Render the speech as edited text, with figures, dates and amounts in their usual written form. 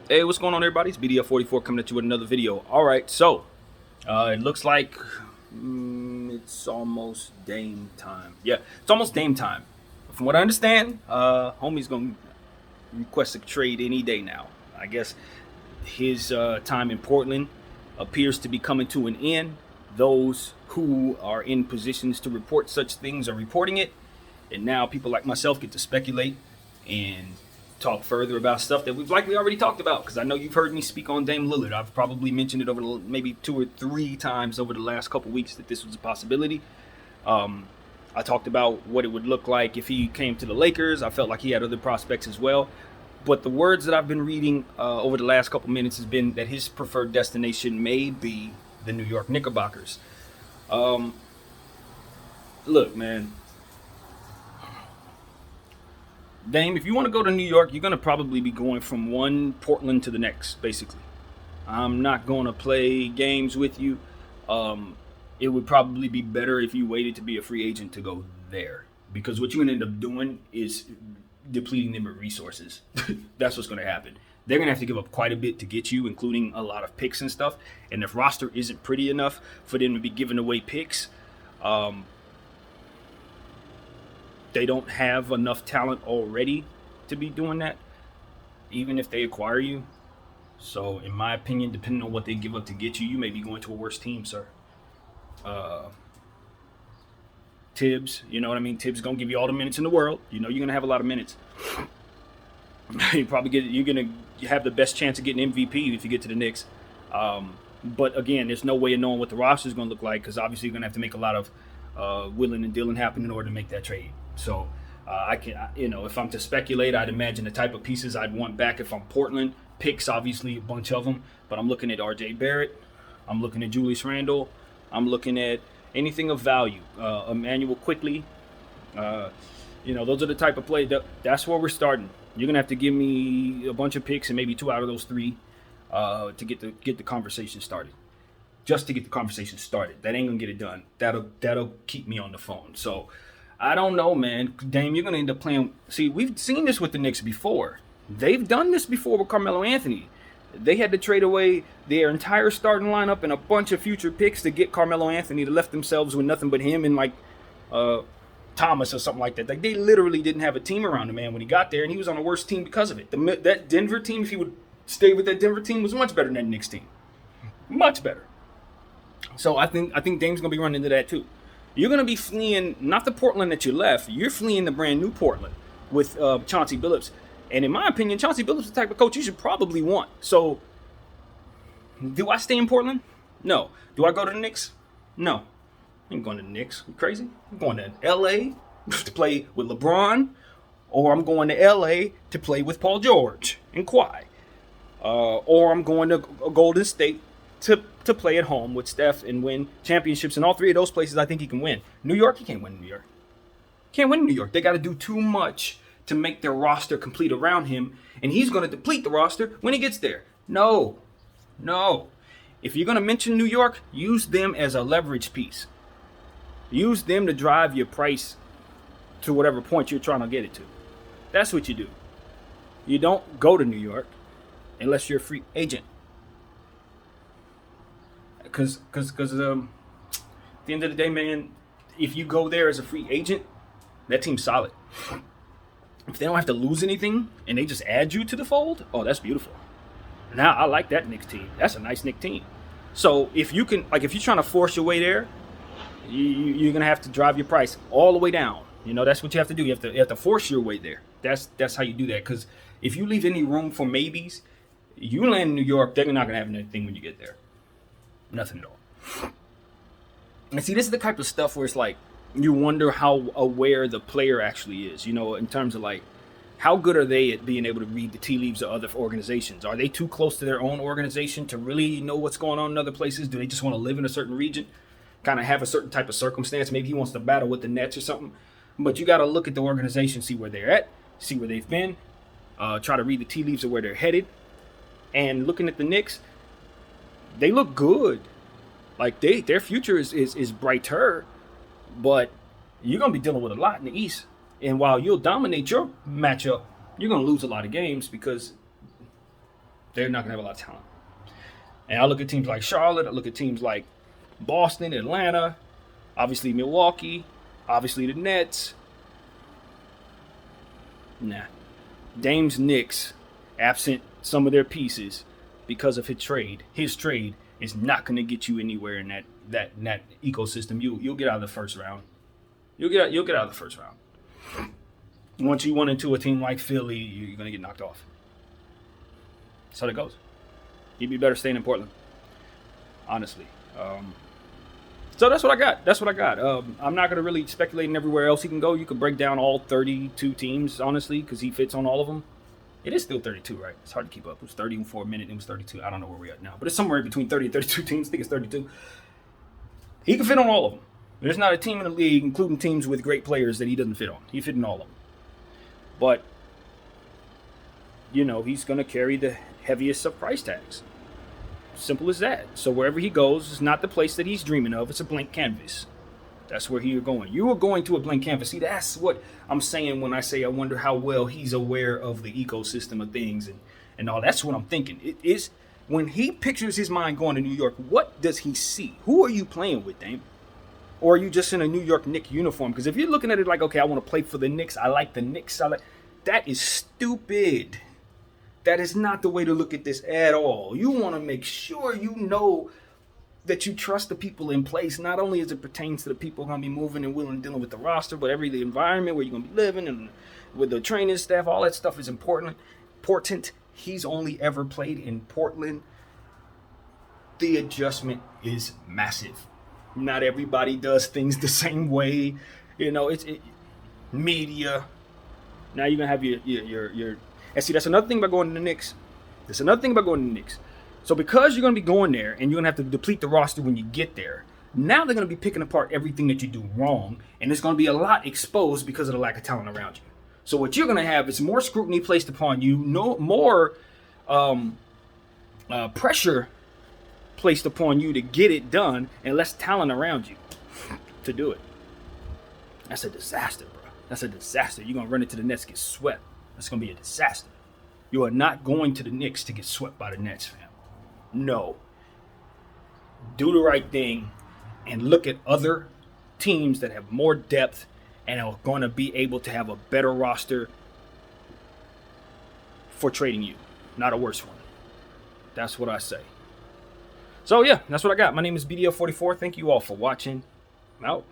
Hey, what's going on, everybody? It's BDF44 coming at you with another video. All right, so it looks like it's almost Dame time. Yeah, it's almost Dame time. From what I understand, homie's gonna request a trade any day now. I guess his time in Portland appears to be coming to an end. Those who are in positions to report such things are reporting it, and now people like myself get to speculate and talk further about stuff that we've likely already talked about, because I know you've heard me speak on Dame Lillard. I've probably mentioned it over maybe 2 or 3 times over the last couple weeks that this was a possibility. I talked about what it would look like if he came to the Lakers. I felt like he had other prospects as well. But the words that I've been reading over the last couple minutes has been that his preferred destination may be the New York Knickerbockers. Look, man, Dame, if you want to go to New York, you're going to probably be going from one Portland to the next, basically. I'm not going to play games with you. It would probably be better if you waited to be a free agent to go there. Because what you're going to end up doing is depleting them of resources. That's what's going to happen. They're going to have to give up quite a bit to get you, including a lot of picks and stuff. And if roster isn't pretty enough for them to be giving away picks, they don't have enough talent already to be doing that, even if they acquire you. So, in my opinion, depending on what they give up to get you, you may be going to a worse team, sir. Tibbs, you know what I mean? Tibbs is gonna give you all the minutes in the world. You know you're gonna have a lot of minutes. You're gonna have the best chance of getting MVP if you get to the Knicks. But again, there's no way of knowing what the roster is gonna look like, because obviously you're gonna have to make a lot of willing and dealing happen in order to make that trade. So if I'm to speculate, I'd imagine the type of pieces I'd want back if I'm Portland. Picks, obviously, a bunch of them. But I'm looking at R.J. Barrett. I'm looking at Julius Randle. I'm looking at anything of value. Emmanuel Quickly. Those are the type of play. That's where we're starting. You're going to have to give me a bunch of picks and maybe 2 out of those 3 to get the conversation started. Just to get the conversation started. That ain't going to get it done. That'll keep me on the phone. So, I don't know, man. Dame, you're going to end up playing. See, we've seen this with the Knicks before. They've done this before with Carmelo Anthony. They had to trade away their entire starting lineup and a bunch of future picks to get Carmelo Anthony. To left themselves with nothing but him and Thomas or something like that. Like, they literally didn't have a team around him, man, when he got there, and he was on a worse team because of it. That Denver team, if he would stay with that Denver team, was much better than that Knicks team. Much better. So I think Dame's going to be running into that too. You're going to be fleeing, not the Portland that you left, you're fleeing the brand new Portland with Chauncey Billups. And in my opinion, Chauncey Billups is the type of coach you should probably want. So, do I stay in Portland? No. Do I go to the Knicks? No. I ain't going to the Knicks. You crazy? I'm going to L.A. to play with LeBron, or I'm going to L.A. to play with Paul George and Kawhi. Or I'm going to Golden State to play at home with Steph and win championships. In all 3 of those places, I think he can win. New York, he can't win in New York. Can't win in New York. They got to do too much to make their roster complete around him, and he's going to deplete the roster when he gets there. No. If you're going to mention New York, use them as a leverage piece. Use them to drive your price to whatever point you're trying to get it to. That's what you do. You don't go to New York unless you're a free agent. Because at the end of the day, man, if you go there as a free agent, that team's solid. If they don't have to lose anything and they just add you to the fold, oh, that's beautiful. Now, I like that Knicks team. That's a nice Knicks team. So if you can, if you're trying to force your way there, you're going to have to drive your price all the way down. That's what you have to do. You have to force your way there. That's how you do that. Because if you leave any room for maybes, you land in New York, they're not going to have anything when you get there. Nothing at all. And see, this is the type of stuff where it's like, you wonder how aware the player actually is, in terms of how good are they at being able to read the tea leaves of other organizations? Are they too close to their own organization to really know what's going on in other places? Do they just want to live in a certain region, kind of have a certain type of circumstance? Maybe he wants to battle with the Nets or something. But you got to look at the organization, see where they're at, see where they've been, try to read the tea leaves of where they're headed. And looking at the Knicks, they look good. Their future is brighter. But you're going to be dealing with a lot in the East. And while you'll dominate your matchup, you're going to lose a lot of games because They're not going to have a lot of talent. And I look at teams like Charlotte. I look at teams like Boston, Atlanta, obviously Milwaukee, obviously the Nets. Nah. Dame's Knicks, absent some of their pieces because of his trade is not going to get you anywhere in that ecosystem. You'll get out of the first round. You'll get out of the first round. Once you run into a team like Philly, you're going to get knocked off. That's how it goes. You'd be better staying in Portland, honestly. So that's what I got. I'm not going to really speculate in everywhere else he can go. You could break down all 32 teams, honestly, because he fits on all of them. It is still 32, right? It's hard to keep up. It was 30 for a minute. It was 32. I don't know where we're at now. But it's somewhere between 30 and 32 teams. I think it's 32. He can fit on all of them. There's not a team in the league, including teams with great players, that he doesn't fit on. He fit in all of them. But, he's going to carry the heaviest of price tags. Simple as that. So wherever he goes, it's not the place that he's dreaming of. It's a blank canvas. That's where you're going. You are going to a blank canvas. See, that's what I'm saying when I say I wonder how well he's aware of the ecosystem of things and all. That's what I'm thinking. It is when he pictures his mind going to New York, what does he see? Who are you playing with, Dame? Or are you just in a New York Knicks uniform? Because if you're looking at it like, okay, I want to play for the Knicks. I like the Knicks. That is stupid. That is not the way to look at this at all. You want to make sure you know that you trust the people in place, not only as it pertains to the people who are going to be moving and willing and dealing with the roster, but the environment where you're going to be living and with the training staff. All that stuff is important. He's only ever played in Portland. The adjustment is massive. Not everybody does things the same way. It's media. Now you're going to have your and see, that's another thing about going to the Knicks. So because you're going to be going there and you're going to have to deplete the roster when you get there, now they're going to be picking apart everything that you do wrong, and it's going to be a lot exposed because of the lack of talent around you. So what you're going to have is more scrutiny placed upon you, more pressure placed upon you to get it done, and less talent around you to do it. That's a disaster, bro. That's a disaster. You're going to run into the Nets, get swept. That's going to be a disaster. You are not going to the Knicks to get swept by the Nets, fam. No. Do the right thing and look at other teams that have more depth and are going to be able to have a better roster for trading you, not a worse one. That's what I say. So, yeah, that's what I got. My name is BDL44. Thank you all for watching. I'm out.